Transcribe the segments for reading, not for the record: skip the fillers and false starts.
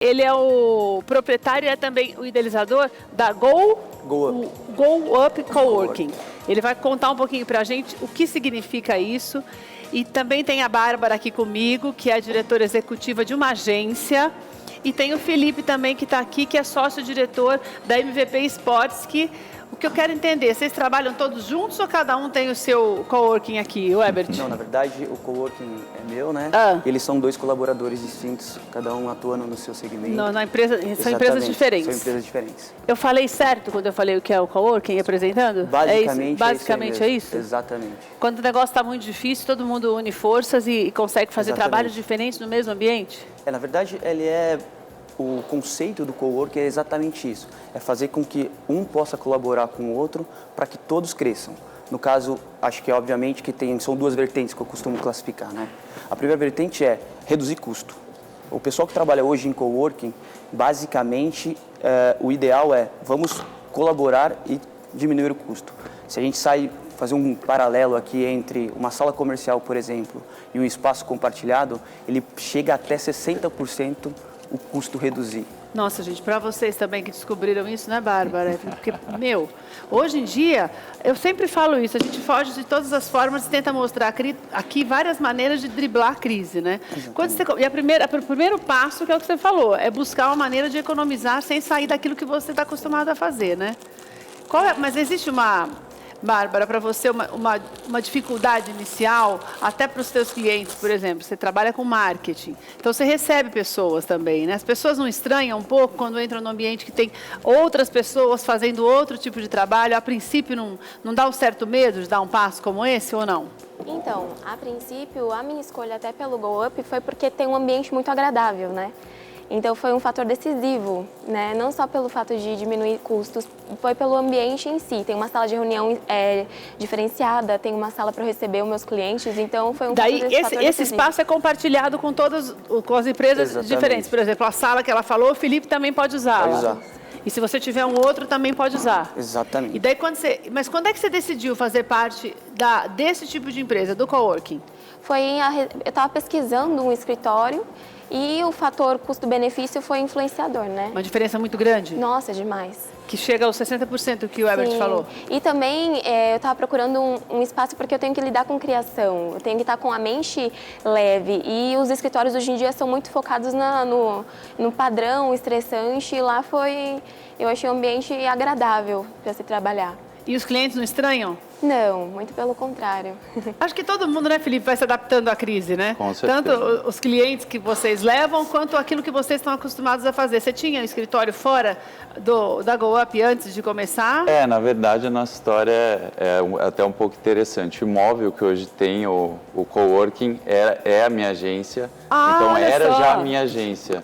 Ele é o proprietário e é também o idealizador da Go Up Coworking. Ele vai contar um pouquinho para a gente o que significa isso. E também tem a Bárbara aqui comigo, que é a diretora executiva de uma agência. E tem o Felipe também, que está aqui, que é sócio-diretor da MVP Sports, que o que eu quero entender, vocês trabalham todos juntos ou cada um tem o seu coworking aqui, o Ebert? Não, na verdade, o coworking é meu, né? Eles são dois colaboradores distintos, cada um atuando no seu segmento. Não, na empresa, são empresas diferentes. São empresas diferentes. Eu falei certo quando eu falei o que é o coworking apresentando? Basicamente é isso? Exatamente. Quando o negócio está muito difícil, todo mundo une forças e consegue fazer trabalhos diferentes no mesmo ambiente? Na verdade, o conceito do coworking é exatamente isso. É fazer com que um possa colaborar com o outro para que todos cresçam. No caso, acho que obviamente que são duas vertentes que eu costumo classificar, né? A primeira vertente é reduzir custo. O pessoal que trabalha hoje em coworking, basicamente, o ideal é vamos colaborar e diminuir o custo. Se a gente fazer um paralelo aqui entre uma sala comercial, por exemplo, e um espaço compartilhado, ele chega até 60% o custo reduzir. Nossa, gente, para vocês também que descobriram isso, né, Bárbara? Porque, hoje em dia, eu sempre falo isso, a gente foge de todas as formas e tenta mostrar aqui várias maneiras de driblar a crise, né? O primeiro passo, que é o que você falou, é buscar uma maneira de economizar sem sair daquilo que você está acostumado a fazer, né? Mas existe Bárbara, para você, uma dificuldade inicial, até para os seus clientes, por exemplo, você trabalha com marketing, então você recebe pessoas também, né? As pessoas não estranham um pouco quando entram num ambiente que tem outras pessoas fazendo outro tipo de trabalho, a princípio não dá um certo medo de dar um passo como esse ou não? Então, a princípio, a minha escolha até pelo Go Up foi porque tem um ambiente muito agradável, né? Então, foi um fator decisivo, né? Não só pelo fato de diminuir custos, foi pelo ambiente em si. Tem uma sala de reunião diferenciada, tem uma sala para receber os meus clientes, então foi um fator decisivo. Esse espaço é compartilhado com com as empresas diferentes. Por exemplo, a sala que ela falou, o Felipe também pode usar. Pode usar. E se você tiver um outro, também pode usar. Exatamente. E daí, mas quando é que você decidiu fazer parte desse tipo de empresa, do coworking? Eu estava pesquisando um escritório e o fator custo-benefício foi influenciador, né? Uma diferença muito grande? Nossa, demais. Que chega aos 60% que o Ebert falou. E também eu estava procurando um espaço porque eu tenho que lidar com criação, eu tenho que estar com a mente leve. E os escritórios hoje em dia são muito focados no padrão estressante e lá eu achei um ambiente agradável para se trabalhar. E os clientes não estranham? Não, muito pelo contrário. Acho que todo mundo, né, Felipe, vai se adaptando à crise, né? Com certeza. Tanto os clientes que vocês levam, quanto aquilo que vocês estão acostumados a fazer. Você tinha um escritório fora da Go Up antes de começar? Na verdade, a nossa história é até um pouco interessante. O imóvel que hoje tem, o coworking, é a minha agência. Então, era já a minha agência.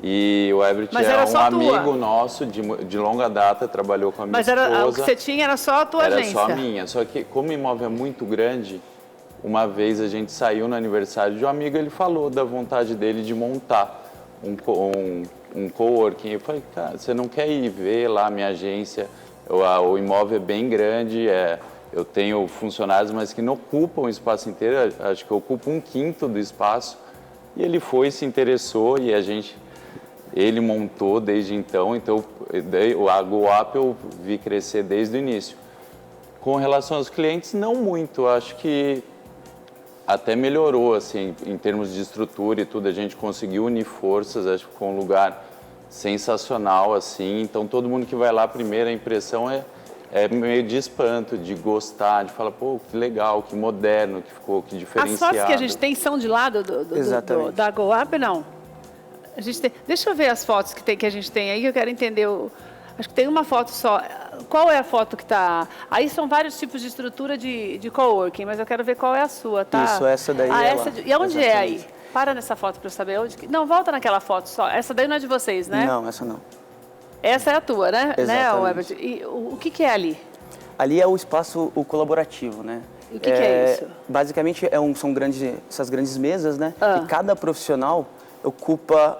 E o Ebert é um amigo nosso de longa data, trabalhou com a minha esposa. Mas o que você tinha era só a tua agência? Era só a minha. Só que, como o imóvel é muito grande, uma vez a gente saiu no aniversário de um amigo, ele falou da vontade dele de montar um coworking. Eu falei, cara, você não quer ir ver lá a minha agência? O imóvel é bem grande, eu tenho funcionários, mas que não ocupam o espaço inteiro, acho que ocupa 1/5 do espaço. E ele se interessou e ele montou desde então a Go Up eu vi crescer desde o início. Com relação aos clientes, não muito, acho que até melhorou, assim, em termos de estrutura e tudo, a gente conseguiu unir forças, acho que ficou um lugar sensacional, assim, então todo mundo que vai lá, a primeira impressão é meio de espanto, de gostar, de falar, pô, que legal, que moderno, que diferenciado. As fotos que a gente tem são de lá da Go Up, não? Deixa eu ver as fotos que a gente tem aí, que eu quero entender. Acho que tem uma foto só. Qual é a foto que está? Aí são vários tipos de estrutura de coworking, mas eu quero ver qual é a sua, tá? Isso, essa daí E onde é aí? Para nessa foto para eu saber onde. Não, volta naquela foto só. Essa daí não é de vocês, né? Não, essa não. Essa é a tua, né? Exatamente. Né, e o que é ali? Ali é o espaço colaborativo, né? E o que é isso? Basicamente, são essas grandes mesas, né? E cada profissional ocupa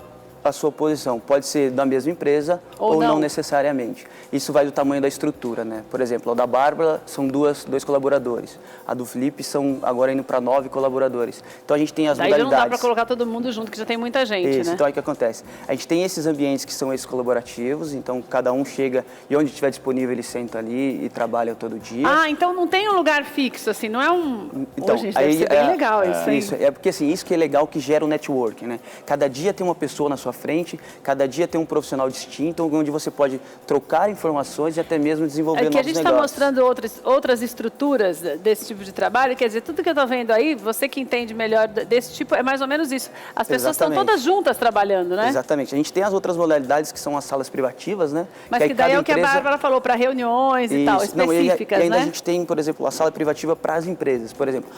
a sua posição. Pode ser da mesma empresa ou não necessariamente. Isso vai do tamanho da estrutura, né? Por exemplo, a da Bárbara são dois colaboradores. A do Felipe são agora indo para 9 colaboradores. Então a gente tem as modalidades. Daí não dá para colocar todo mundo junto, que já tem muita gente, Isso, né? então aí o que acontece? A gente tem esses ambientes que são esses colaborativos, então cada um chega e onde estiver disponível ele senta ali e trabalha todo dia. Ah, então não tem um lugar fixo, assim, não é um... Então, Gente, deve ser bem legal isso, hein? Isso, é porque assim, isso que é legal que gera o networking, né? Cada dia tem uma pessoa na sua frente, cada dia tem um profissional distinto, onde você pode trocar informações e até mesmo desenvolver novos negócios. É que a gente está mostrando outras estruturas desse tipo de trabalho, quer dizer, tudo que eu estou vendo aí, você que entende melhor desse tipo, é mais ou menos isso. As pessoas estão todas juntas trabalhando, né? Exatamente. A gente tem as outras modalidades que são as salas privativas, né? Mas que daí é o que a Bárbara falou, para reuniões e tal, específicas, e ainda né? a gente tem, por exemplo, a sala privativa para as empresas. Por exemplo,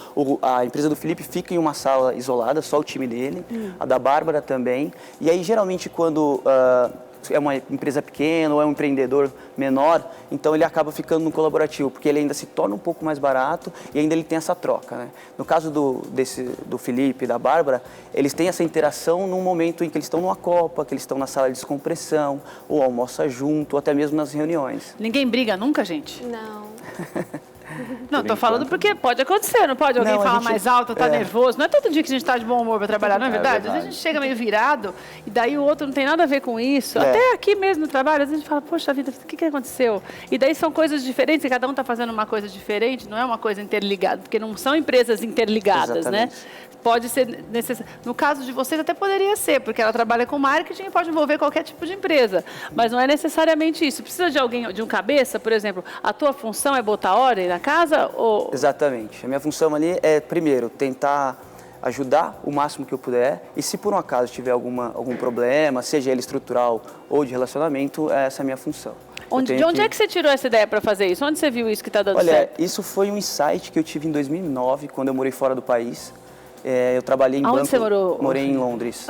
a empresa do Felipe fica em uma sala isolada, só o time dele, a da Bárbara também. E aí, geralmente, quando é uma empresa pequena ou é um empreendedor menor, então ele acaba ficando no colaborativo, porque ele ainda se torna um pouco mais barato e ainda ele tem essa troca, né? No caso do Felipe e da Bárbara, eles têm essa interação num momento em que eles estão numa copa, que eles estão na sala de descompressão, ou almoça junto, ou até mesmo nas reuniões. Ninguém briga nunca, gente? Não. Não, tô falando porque pode acontecer, não pode? Alguém falar mais alto, tá nervoso. Não é todo dia que a gente tá de bom humor para trabalhar, não é verdade? Às vezes a gente chega meio virado e daí o outro não tem nada a ver com isso. Até aqui mesmo no trabalho, às vezes a gente fala, poxa vida, o que aconteceu? E daí são coisas diferentes e cada um tá fazendo uma coisa diferente, não é uma coisa interligada, porque não são empresas interligadas, Exatamente. né? Pode ser necessário. No caso de vocês, até poderia ser, porque ela trabalha com marketing e pode envolver qualquer tipo de empresa. Mas não é necessariamente isso. Precisa de alguém, de um cabeça, por exemplo, a tua função é botar ordem na casa? Ou... Exatamente. A minha função ali é, primeiro, tentar ajudar o máximo que eu puder. E se por um acaso tiver algum problema, seja ele estrutural ou de relacionamento, essa é a minha função. De onde é que você tirou essa ideia para fazer isso? Onde você viu isso que está dando certo? Olha, isso foi um insight que eu tive em 2009, quando eu morei fora do país. Eu trabalhei em banco. Onde você morou? Morei em Londres.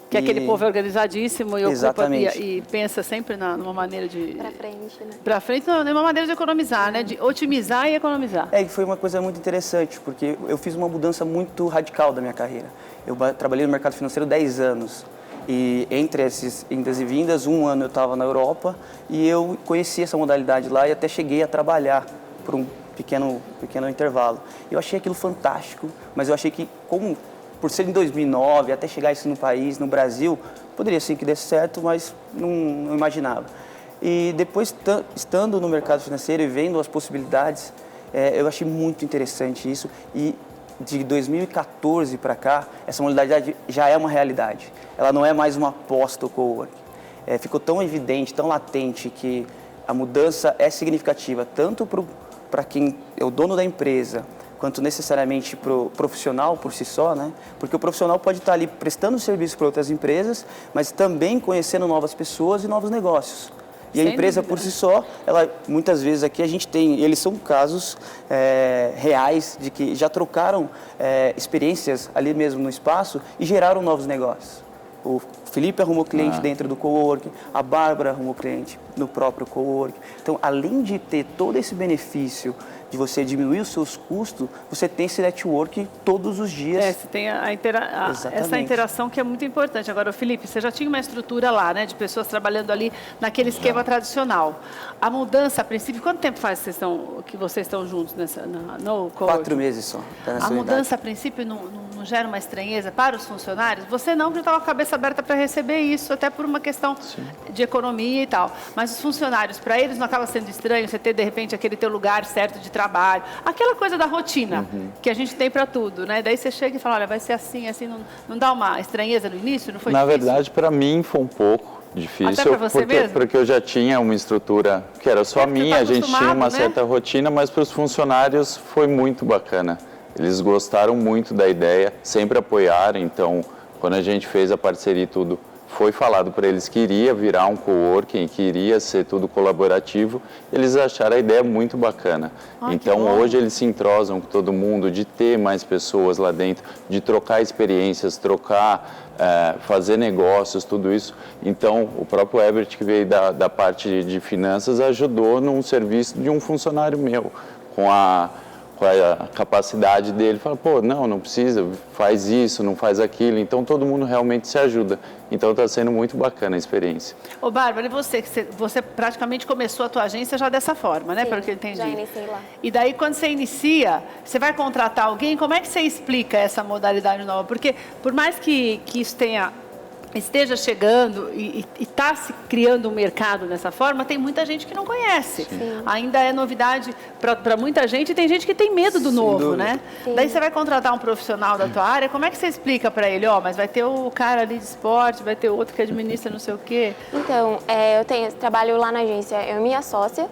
Que aquele povo é organizadíssimo e Exatamente. ocupa e pensa sempre numa maneira de... Pra frente, né? Pra frente, não, é uma maneira de economizar, né? De otimizar e economizar. E foi uma coisa muito interessante, porque eu fiz uma mudança muito radical da minha carreira. Eu trabalhei no mercado financeiro 10 anos. E entre essas indas e vindas, um ano eu estava na Europa e eu conheci essa modalidade lá e até cheguei a trabalhar por um pequeno intervalo. Eu achei aquilo fantástico, mas eu achei que, por ser em 2009, até chegar isso no país, no Brasil, poderia sim que desse certo, mas não imaginava. E depois, estando no mercado financeiro e vendo as possibilidades, eu achei muito interessante isso. E de 2014 para cá, essa modalidade já é uma realidade. Ela não é mais uma aposta ao coworking. Ficou tão evidente, tão latente que a mudança é significativa, tanto para quem é o dono da empresa, quanto necessariamente para o profissional por si só, né? Porque o profissional pode estar ali prestando serviço para outras empresas, mas também conhecendo novas pessoas e novos negócios. E a empresa por si só, muitas vezes aqui a gente tem, eles são casos reais de que já trocaram experiências ali mesmo no espaço e geraram novos negócios. O Felipe arrumou cliente dentro do coworking, a Bárbara arrumou cliente no próprio coworking. Então, além de ter todo esse benefício de você diminuir os seus custos, você tem esse network todos os dias. Você tem essa interação que é muito importante. Agora, Felipe, você já tinha uma estrutura lá, né, de pessoas trabalhando ali naquele esquema tradicional. A mudança, a princípio, quanto tempo faz que vocês estão juntos no coworking? 4 meses só. A mudança, a princípio, não gera uma estranheza para os funcionários? Você não, porque estava com a cabeça aberta para receber isso, até por uma questão de economia e tal. Mas os funcionários, para eles não acaba sendo estranho você ter, de repente, aquele teu lugar certo de trabalho. Aquela coisa da rotina que a gente tem para tudo, né? Daí você chega e fala, olha, vai ser assim, assim. Não dá uma estranheza no início? Não foi difícil? Na verdade, para mim foi um pouco difícil. Até para você mesmo? Porque eu já tinha uma estrutura que era só minha, a gente tinha uma certa rotina, mas para os funcionários foi muito bacana. Eles gostaram muito da ideia, sempre apoiaram, então quando a gente fez a parceria e tudo, foi falado para eles que iria virar um coworking, que iria ser tudo colaborativo, eles acharam a ideia muito bacana. Então hoje eles se entrosam com todo mundo, de ter mais pessoas lá dentro, de trocar experiências, fazer negócios, tudo isso. Então o próprio Herbert, que veio da parte de finanças, ajudou num serviço de um funcionário meu, qual é a capacidade dele, fala, pô, não precisa, faz isso, não faz aquilo, então todo mundo realmente se ajuda. Então está sendo muito bacana a experiência. Ô, Bárbara, e você praticamente começou a tua agência já dessa forma, né? Sim, pelo que eu entendi. já iniciei lá. E daí, quando você inicia, você vai contratar alguém, como é que você explica essa modalidade nova? Porque, por mais que isso esteja chegando e está se criando um mercado dessa forma, tem muita gente que não conhece. Sim. Ainda é novidade para muita gente e tem gente que tem medo do novo, dúvida. né? Sim. Daí você vai contratar um profissional da tua área, como é que você explica para ele? Mas vai ter o cara ali de esporte, vai ter outro que administra não sei o quê. Então, trabalho lá na agência, eu e minha sócia.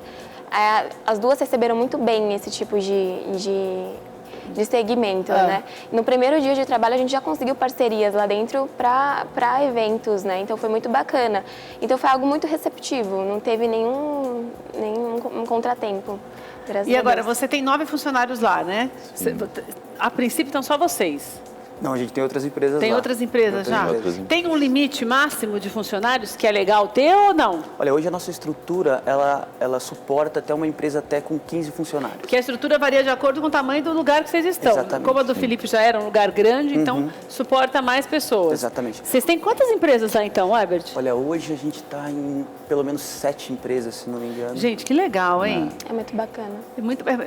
As duas receberam muito bem esse tipo de segmento, né? No primeiro dia de trabalho, a gente já conseguiu parcerias lá dentro para eventos, né? Então, foi muito bacana. Então, foi algo muito receptivo, não teve nenhum contratempo. E agora, você tem 9 funcionários lá, né? A princípio, estão só vocês. Não, a gente tem outras empresas Tem lá. outras empresas já? empresas. Tem um limite máximo de funcionários que é legal ter ou não? Olha, hoje a nossa estrutura, ela suporta até uma empresa até com 15 funcionários. Porque a estrutura varia de acordo com o tamanho do lugar que vocês estão. Exatamente. Como a do Felipe já era um lugar grande, então suporta mais pessoas. Exatamente. Vocês têm quantas empresas lá então, Herbert? Olha, hoje a gente está em pelo menos 7 empresas, se não me engano. Gente, que legal, hein? É muito bacana.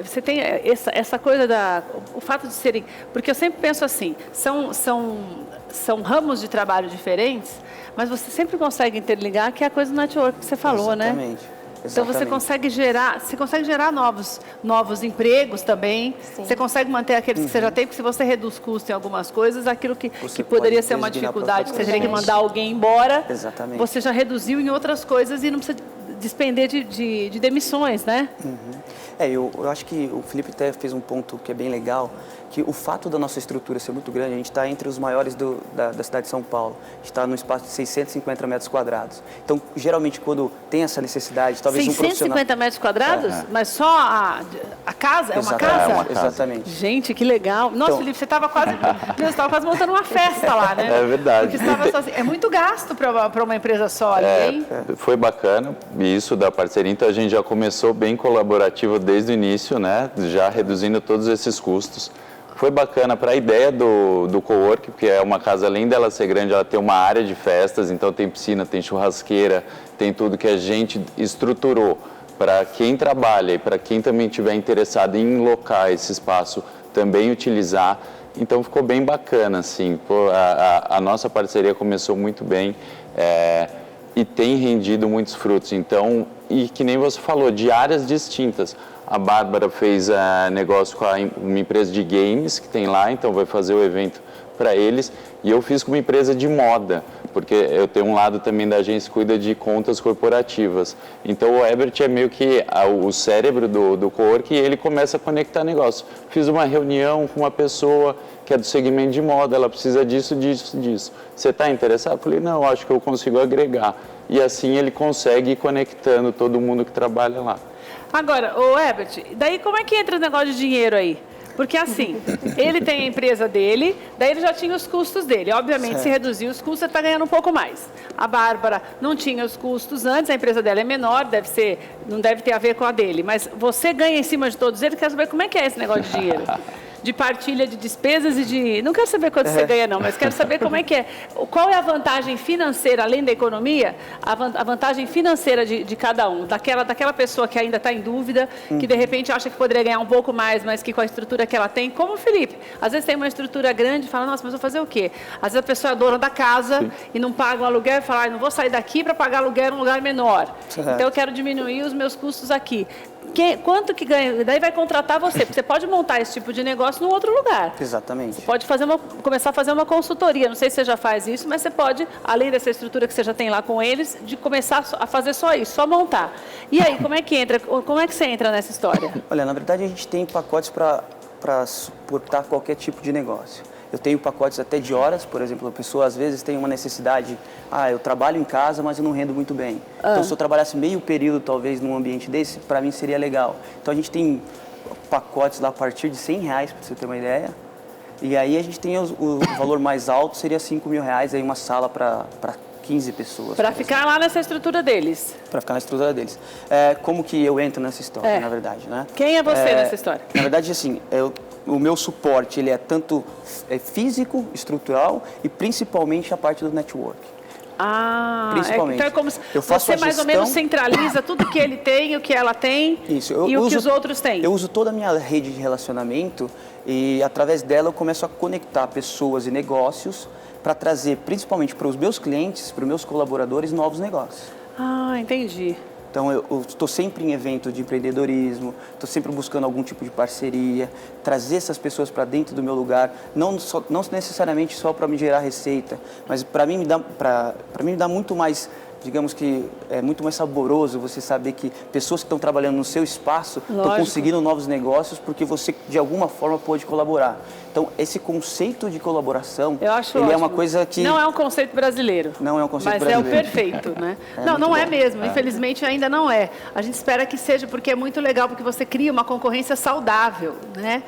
Você tem essa coisa o fato de serem... Porque eu sempre penso assim, são ramos de trabalho diferentes, mas você sempre consegue interligar, que é a coisa do network que você falou, Exatamente. né? Então você Exatamente. consegue gerar novos empregos também. Sim. Você consegue manter aqueles que você já tem, porque se você reduz custo em algumas coisas, aquilo que Você poderia pode ser uma designar dificuldade, que você teria que propriamente. mandar alguém embora, Exatamente. você já reduziu em outras coisas e não precisa despender de demissões, né? Eu acho que o Felipe até fez um ponto que é bem legal, que o fato da nossa estrutura ser muito grande, a gente está entre os maiores da cidade de São Paulo. A gente está num espaço de 650 metros quadrados. Então, geralmente, quando tem essa necessidade, talvez 650 metros quadrados? Mas só a casa? É uma casa? É uma casa. Exatamente. Gente, que legal. Nossa, Então- Felipe, você estava quase montando uma festa lá, né? É verdade. Porque estava sozinho. É muito gasto para uma empresa só ali, hein? Foi bacana isso da parceria, então a gente já começou bem colaborativo desde o início, né? Já reduzindo todos esses custos. Foi bacana para a ideia do cowork, porque é uma casa, além dela ser grande, ela tem uma área de festas, então tem piscina, tem churrasqueira, tem tudo que a gente estruturou para quem trabalha e para quem também estiver interessado em locar esse espaço também utilizar. Então ficou bem bacana, assim. A nossa parceria começou muito bem e tem rendido muitos frutos. Então, e que nem você falou, de áreas distintas. A Bárbara fez negócio com uma empresa de games que tem lá, então vai fazer o evento para eles. E eu fiz com uma empresa de moda, porque eu tenho um lado também da agência que cuida de contas corporativas. Então o Herbert é meio que o cérebro do cowork e ele começa a conectar negócio. Fiz uma reunião com uma pessoa que é do segmento de moda, ela precisa disso, disso, disso. Você está interessado? Eu falei, não, acho que eu consigo agregar. E assim ele consegue ir conectando todo mundo que trabalha lá. Agora, ô Herbert, daí como é que entra o negócio de dinheiro aí? Porque assim, ele tem a empresa dele, daí ele já tinha os custos dele. Obviamente, se reduzir os custos, ele está ganhando um pouco mais. A Bárbara não tinha os custos antes, a empresa dela é menor, não deve ter a ver com a dele. Mas você ganha em cima de todos eles, quer saber como é que é esse negócio de dinheiro? De partilha de despesas e de... Não quero saber quanto você ganha, não, mas quero saber como é que é. Qual é a vantagem financeira, além da economia, a vantagem financeira de cada um? Daquela pessoa que ainda está em dúvida, que de repente acha que poderia ganhar um pouco mais, mas que com a estrutura que ela tem, como o Felipe. Às vezes tem uma estrutura grande e fala, nossa, mas vou fazer o quê? Às vezes a pessoa é dona da casa e não paga o aluguel e fala, não vou sair daqui para pagar aluguel em um lugar menor. Então eu quero diminuir os meus custos aqui. Quanto que ganha? Daí vai contratar você, porque você pode montar esse tipo de negócio num outro lugar. Exatamente. Você pode começar a fazer uma consultoria, não sei se você já faz isso, mas você pode, além dessa estrutura que você já tem lá com eles, de começar a fazer só isso, só montar. E aí, como é que você entra nessa história? Olha, na verdade a gente tem pacotes para suportar qualquer tipo de negócio. Eu tenho pacotes até de horas, por exemplo, a pessoa às vezes tem uma necessidade, eu trabalho em casa, mas eu não rendo muito bem. Então, se eu trabalhasse meio período, talvez, num ambiente desse, para mim seria legal. Então, a gente tem pacotes lá a partir de R$100, para você ter uma ideia. E aí a gente tem o valor mais alto, seria R$5.000, aí uma sala para 15 pessoas. Para ficar lá nessa estrutura deles. Para ficar na estrutura deles. Como que eu entro nessa história, na verdade, né? Quem é você nessa história? Na verdade, assim, o meu suporte ele é tanto físico, estrutural e principalmente a parte do network. Principalmente. Então é como se eu faço você mais ou menos centraliza tudo que ele tem, o que ela tem e o que os outros têm. Eu uso toda a minha rede de relacionamento e através dela eu começo a conectar pessoas e negócios para trazer, principalmente para os meus clientes, para os meus colaboradores, novos negócios. Entendi. Então, eu estou sempre em evento de empreendedorismo, estou sempre buscando algum tipo de parceria, trazer essas pessoas para dentro do meu lugar, não necessariamente só para me gerar receita, mas para mim me dá muito mais, digamos que é muito mais saboroso você saber que pessoas que estão trabalhando no seu espaço estão conseguindo novos negócios porque você, de alguma forma, pode colaborar. Então, esse conceito de colaboração, ele é uma coisa que... Não é um conceito brasileiro. Não é um conceito brasileiro. Mas é o perfeito, né? Não é mesmo. Infelizmente, ainda não é. A gente espera que seja, porque é muito legal, porque você cria uma concorrência saudável, né?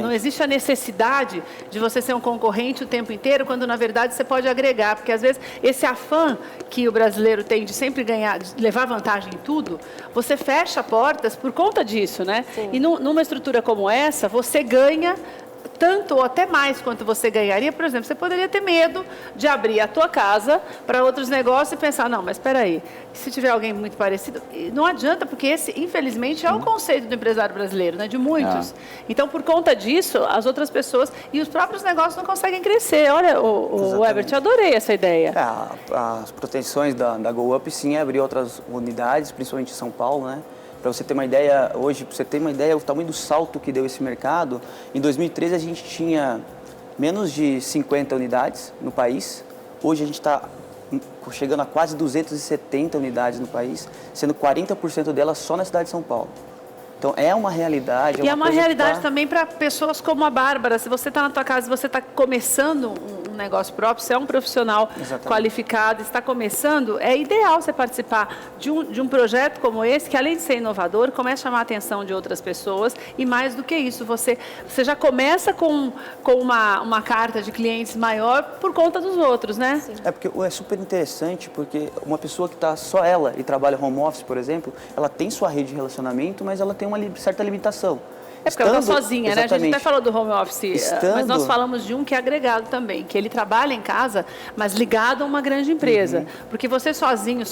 Não existe a necessidade de você ser um concorrente o tempo inteiro, quando, na verdade, você pode agregar. Porque, às vezes, esse afã que o brasileiro tem de sempre ganhar, de levar vantagem em tudo, você fecha portas por conta disso, né? Sim. E numa estrutura como essa, você ganha tanto ou até mais quanto você ganharia. Por exemplo, você poderia ter medo de abrir a tua casa para outros negócios e pensar, não, mas espera aí, se tiver alguém muito parecido, não adianta, porque esse, infelizmente, é o conceito do empresário brasileiro, né, de muitos. Então, por conta disso, as outras pessoas e os próprios negócios não conseguem crescer. Olha, o Herbert, eu adorei essa ideia. As pretensões da GoUp, sim, é abrir outras unidades, principalmente em São Paulo, né? Para você ter uma ideia, hoje, para você ter uma ideia, o tamanho do salto que deu esse mercado, em 2013 a gente tinha menos de 50 unidades no país, hoje a gente está chegando a quase 270 unidades no país, sendo 40% delas só na cidade de São Paulo. Então, é uma realidade. E é uma realidade também para pessoas como a Bárbara. Se você está na tua casa, se você está começando um negócio próprio, você é um profissional qualificado, está começando, é ideal você participar de um projeto como esse, que além de ser inovador, começa a chamar a atenção de outras pessoas. E mais do que isso, você já começa com uma carta de clientes maior por conta dos outros, né? Sim. É porque é super interessante, porque uma pessoa que está só ela e trabalha home office, por exemplo, ela tem sua rede de relacionamento, mas ela tem uma certa limitação. É porque ela está sozinha, né? A gente até falou do home office, mas nós falamos de um que é agregado também, que ele trabalha em casa, mas ligado a uma grande empresa. Porque você sozinho,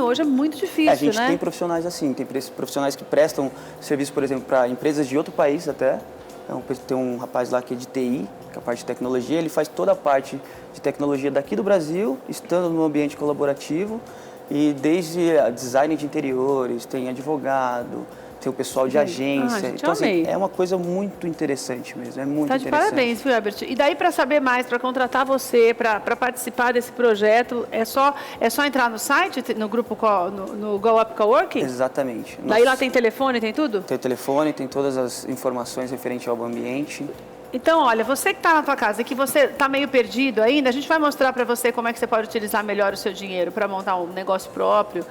hoje é muito difícil, né? A gente tem profissionais assim, tem profissionais que prestam serviço, por exemplo, para empresas de outro país até. Tem um rapaz lá que é de TI, que é a parte de tecnologia, ele faz toda a parte de tecnologia daqui do Brasil, estando no ambiente colaborativo, e desde design de interiores, tem advogado, tem o pessoal de agência. Então, assim, é uma coisa muito interessante mesmo, é muito interessante. Tá de parabéns, viu, Herbert? E daí, para saber mais, para contratar você, para participar desse projeto, é só entrar no site, no grupo, no GoUp Coworking? Exatamente. Daí lá tem telefone, tem tudo? Tem o telefone, tem todas as informações referentes ao ambiente. Então, olha, você que está na tua casa e que você está meio perdido ainda, a gente vai mostrar para você como é que você pode utilizar melhor o seu dinheiro para montar um negócio próprio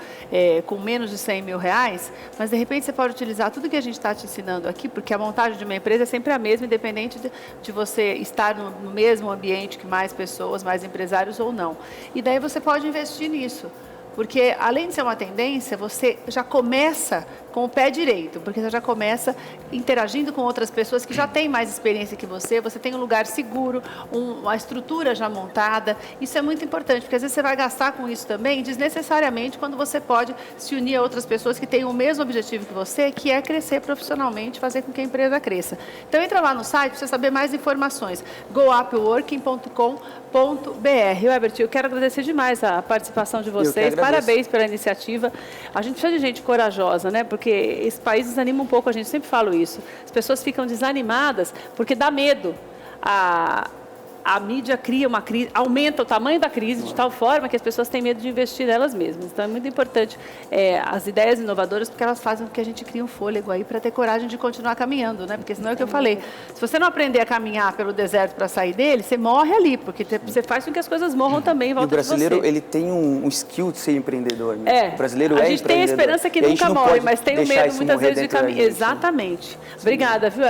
com menos de 100 mil reais, mas de repente você pode utilizar tudo que a gente está te ensinando aqui, porque a montagem de uma empresa é sempre a mesma, independente de você estar no mesmo ambiente que mais pessoas, mais empresários ou não. E daí você pode investir nisso. Porque, além de ser uma tendência, você já começa com o pé direito, porque você já começa interagindo com outras pessoas que já têm mais experiência que você tem um lugar seguro, uma estrutura já montada. Isso é muito importante, porque às vezes você vai gastar com isso também, desnecessariamente, quando você pode se unir a outras pessoas que têm o mesmo objetivo que você, que é crescer profissionalmente, fazer com que a empresa cresça. Então, entra lá no site para você saber mais informações, goupworking.com.br. Herbert, eu quero agradecer demais a participação de vocês. Parabéns pela iniciativa. A gente precisa de gente corajosa, né? Porque esse país desanima um pouco, a gente sempre fala isso. As pessoas ficam desanimadas porque dá medo. A mídia cria uma crise, aumenta o tamanho da crise de tal forma que as pessoas têm medo de investir nelas mesmas. Então, é muito importante as ideias inovadoras, porque elas fazem com que a gente crie um fôlego aí para ter coragem de continuar caminhando, né? Porque senão é o que eu falei. Se você não aprender a caminhar pelo deserto para sair dele, você morre ali, porque você faz com que as coisas morram também em volta de você. O brasileiro, ele tem um skill de ser empreendedor. Né? O brasileiro a gente tem a esperança que nunca morre, mas tem o medo muitas vezes de caminhar. Exatamente. Obrigada, viu?